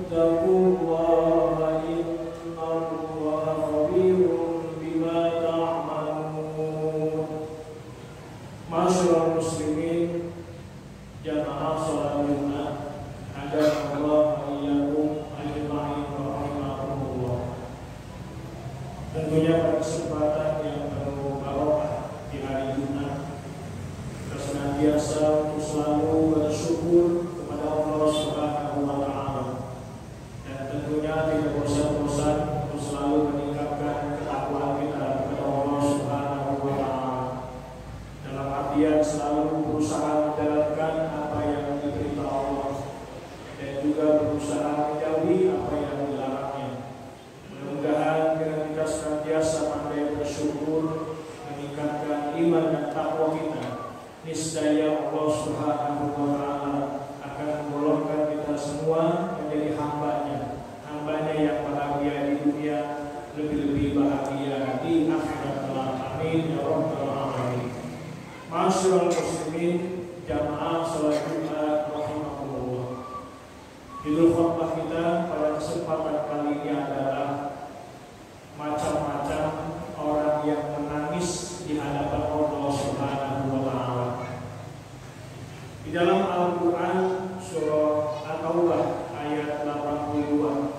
ittaqullaha innallaha khabirun bima ta'malun. Masyaallah muslimin jamaah salat Jumat, agar Allah iyyakum ajma'in rahimakumullah. Tentunya pada kesempatan yang penuh barokah di hari Jumat, kita senantiasa untuk selalu bersyukur kepada Allah Subhanahu wa Ta'ala, dan tentunya tidak bosan-bosan untuk selalu meningkatkan ketakwaan kita kepada Allah Subhanahu wa Ta'ala, dalam artian selalu berusaha menjalankan apa yang diperintah Allah dan juga berusaha menjauhi apa yang dilarangnya. Mudah-mudahan dengan kita senantiasa pandai bersyukur, meningkatkan iman dan takwa kita, niscaya Allah Subhanahu wa Ta'ala akan menggolongkan kita semua menjadi hambanya yang bahagia di dunia, lebih-lebih bahagia di akhirat kelak. Amin ya rabbal alamin. Masyaallah muslimin jamaah salat Jumat rahimakumullah. Judul khutbah kita pada kesempatan kali ini adalah macam-macam orang yang menangis di hadapan Allah Subhanahu wa Ta'ala. Di dalam Al-Quran surah At-Taubah ayat 82,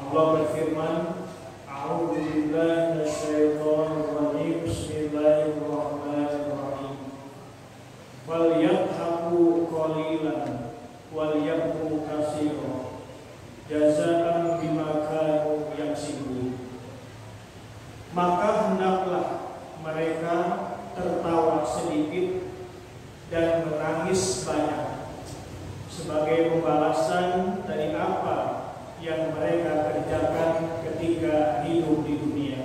Allah berfirman, A'udzu billahi minasyaitonir rajim, bismillahirrahmanirrahim. Wal yadhaku qalilan wal yabku katsiran jazaa'an bima kanu yaksibun. Maka hendaklah mereka tertawa sedikit dan menangis banyak sebagai pembalasan dari apa yang mereka kerjakan ketika hidup di dunia.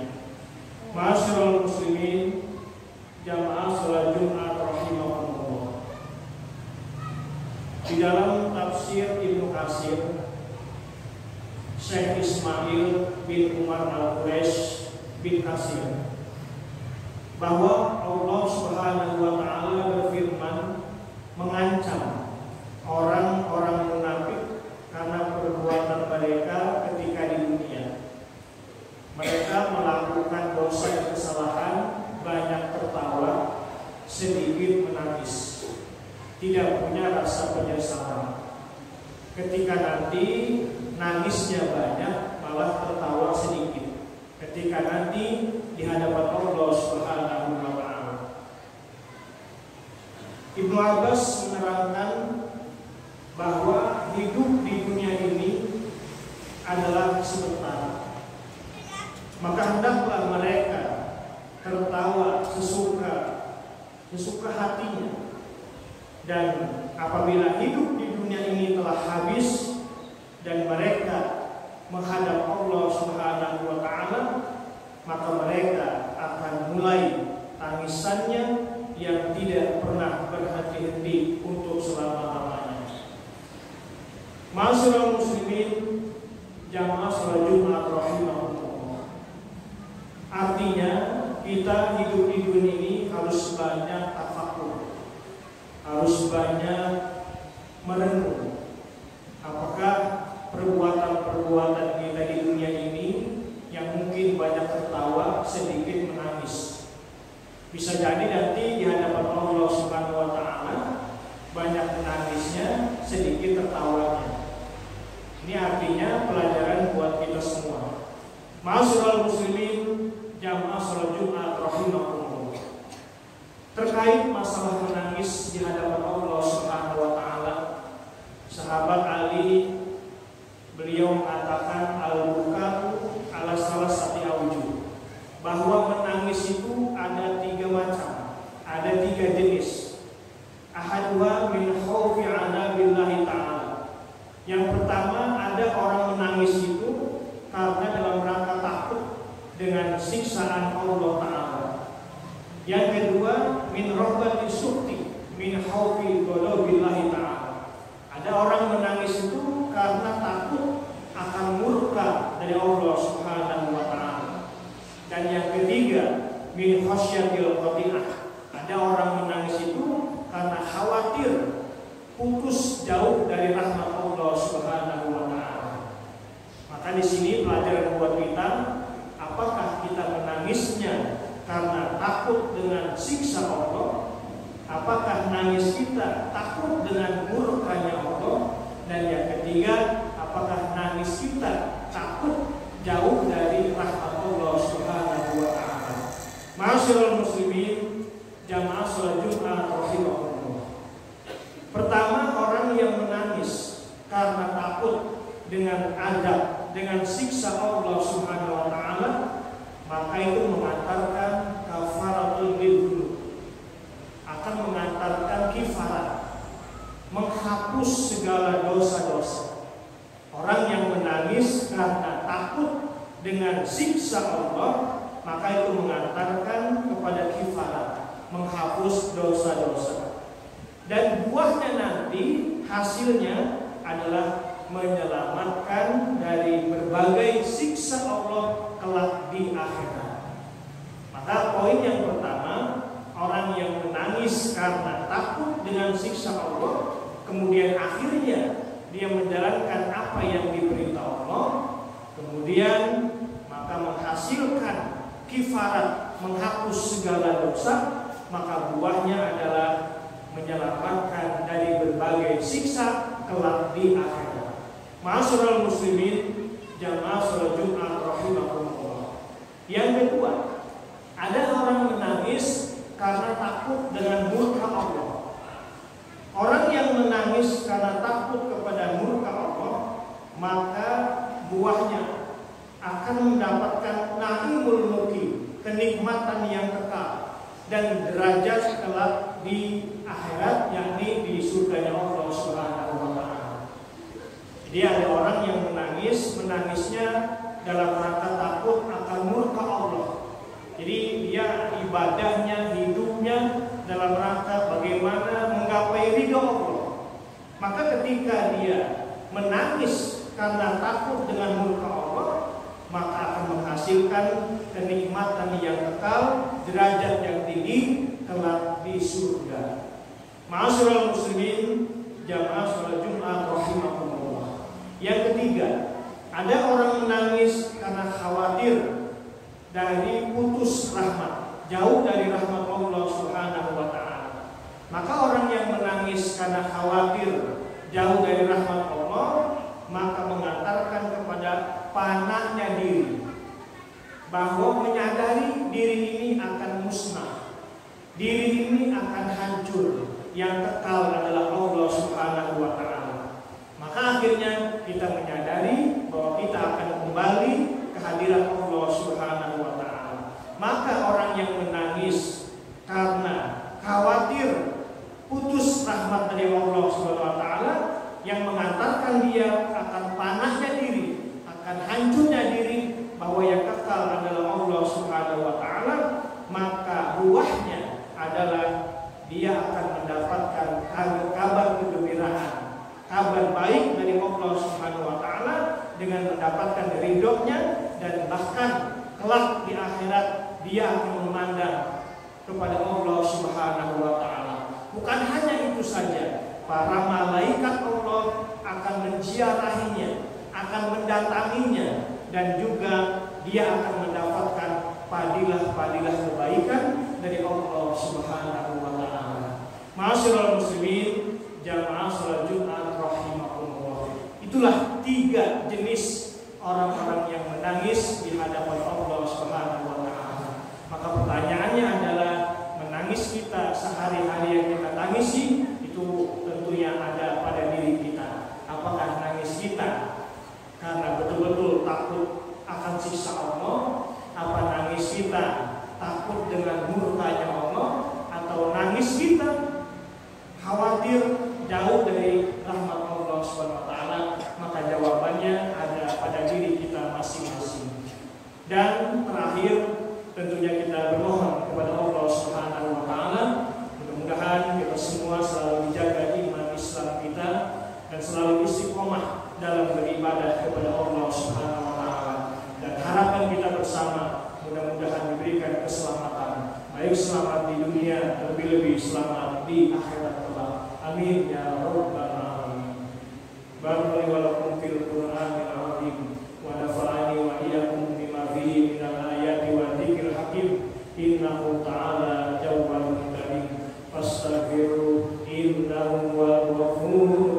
Masyaallah muslimin jamaah salat Jumat rahimahumullah. Di dalam tafsir Ibnu Katsir, Syekh Ismail bin Umar Al-Quraish bin Katsir, bahwa Allah Subhanahu wa Ta'ala berfirman mengancam orang-orang munafik karena perbuatan mereka ketika di dunia. Mereka melakukan dosa dan kesalahan, banyak tertawa, sedikit menangis, tidak punya rasa penyesalan. Ketika nanti nangisnya banyak, malah tertawa sedikit. Ketika nanti di hadapan Allah Subhanahu wa Ta'ala. Ibnu Abbas menerangkan bahwa hidup di dunia ini adalah sebentar. Maka hendaklah mereka tertawa sesuka hatinya. Dan apabila hidup di dunia ini telah habis dan mereka menghadap Allah Subhanahu wa Ta'ala, maka mereka akan mulai tangisannya yang tidak pernah berhenti-henti untuk selama-lamanya. Masyaallah muslimin jamaah salat Jumat rahimahumullah. Artinya kita hidup di dunia ini harus banyak tafakur, harus banyak merenung apakah perbuatan-perbuatan kita di dunia ini yang mungkin banyak tertawa, sedikit menangis. Bisa jadi nanti di hadapan Allah Subhanahu wa Ta'ala banyak menangisnya, sedikit tertawanya. Ini artinya pelajaran buat kita semua. Masyaallah muslimin jamaah salat Jumat rahimahumullah. Terkait masalah menangis di hadapan Allah Subhanahu wa Ta'ala, sahabat Ali beliau mengatakan al-buka'u ala salasati aujuh, bahwa menangis itu ada 3 macam, ada 3 jenis. Ahaduha min khaufi adabillahi ta'ala. Yang pertama, ada orang menangis itu karena dalam rangka takut dengan siksaan Allah Ta'ala. Yang kedua, min rahbati sukti min khaufi ghadabillahi ta'ala. Ada orang menangis itu karena takut akan murka dari Allah Subhanahu wa Ta'ala. Dan yang ketiga, min khasyatil qati'ah. Ada orang menangis itu karena khawatir putus jauh dari rahmat Allah Subhanahu wa Ta'ala. Maka di sini pelajaran buat kita, apakah kita menangisnya karena takut dengan siksa Allah? Apakah nangis kita takut dengan murkanya Allah? Dan yang ketiga, apakah nangis kita takut jauh dari rahmat Allah Subhanahu wa taala? Ma'asyiral muslimin, jamaah salat Jumat rahimahullah. Pertama, orang yang menangis karena takut dengan adab, dengan siksa Allah Subhanahu wa taala, maka itu mengantarkan kafaratul dzunub, akan mengantarkan kifarat, menghapus segala dosa-dosa. Orang yang menangis karena takut dengan siksa Allah, maka itu mengantarkan kepada kifarat, menghapus dosa-dosa. Dan buahnya nanti hasilnya adalah menyelamatkan dari berbagai siksa Allah kelak di akhirat. Maka poin yang pertama, orang yang menangis karena takut dengan siksa Allah, kemudian akhirnya dia menjalankan apa yang diperintah Allah, kemudian maka menghasilkan kifarat, menghapus segala dosa, maka buahnya adalah menyelamatkan dari berbagai siksa kelak di akhirat. Ma'asyiral muslimin, jamaah salat Jumat rahimahullah. Yang kedua, ada orang menangis karena takut dengan murka Allah. Orang yang menangis karena takut kepada murka Allah, maka buahnya akan mendapatkan naimul muqim, kenikmatan yang kekal dan derajat kelak di akhirat, yakni di surganya Allah Subhanahu wa taala. Jadi ada orang yang menangisnya dalam rangka takut akan murka Allah. Jadi dia ibadahnya, hidupnya dalam rangka bagaimana menggapai ridho Allah. Maka ketika dia menangis karena takut dengan murka Allah, maka akan menghasilkan kenikmatan yang kekal, derajat yang tinggi kelak di surga. Ma'asyiral muslimin, jamaah salat Jumat rahimahullah. Yang ketiga, ada orang menangis karena khawatir dari putus rahmat, jauh dari rahmat Allah Subhanahu wa taala. Maka orang yang menangis karena khawatir jauh dari rahmat Allah, maka mengantarkan kepada panahnya diri, bahwa menyadari diri ini akan musnah, diri ini akan hancur, yang kekal adalah Allah Subhanahu wa taala. Maka akhirnya kita menyadari bahwa kita akan kembali ke hadirat Allah Subhanahu wa taala. Maka orang yang menangis karena khawatir putus rahmat dari Allah Subhanahu wa taala, yang mengantarkan dia akan panahnya diri, akan hancurnya diri, bahwa yang kekal adalah Allah Subhanahu wa taala, maka buahnya adalah dia akan mendapatkan kabar kegembiraan, kabar baik dari Allah Subhanahu wa taala, dengan mendapatkan ridhonya, dan bahkan kelak di akhirat dia akan memandang kepada Allah Subhanahu wa taala. Bukan hanya itu saja, para malaikat Allah akan menziarahinya, akan mendatanginya, dan juga dia akan mendapatkan fadilah-fadilah kebaikan dari Allah Subhanahu wa taala. Ma'asyiral muslimin, jamaah salat Jumat rahimahullah. Itulah 3 jenis orang-orang yang menangis di hadapan Allah Subhanahu wa taala. Maka pertanyaannya adalah, menangis kita sehari-hari yang kita tangisi itu tentunya ada pada diri kita. Apakah nangis kita karena betul-betul takut akan siksa Allah? Apa nangis kita takut dengan murkanya Allah? Atau nangis kita khawatir jauh dari rahmat Allah Subhanahu wa taala? Maka jawabannya ada pada diri kita masing-masing. Dan terakhir, tentunya kita bermohon kepada Allah Subhanahu wa taala, mudah-mudahan kita semua selalu dijaga iman Islam kita dan selalu istiqomah dalam beribadah kepada Allah Subhanahu wa taala. Dan harapan kita bersama, mudah-mudahan diberikan keselamatan, baik selamat di dunia, lebih-lebih selamat di akhirat kelak. Amin ya rabbal alamin. Barakallahu fil Qur'anil azim wa huwal ghafurur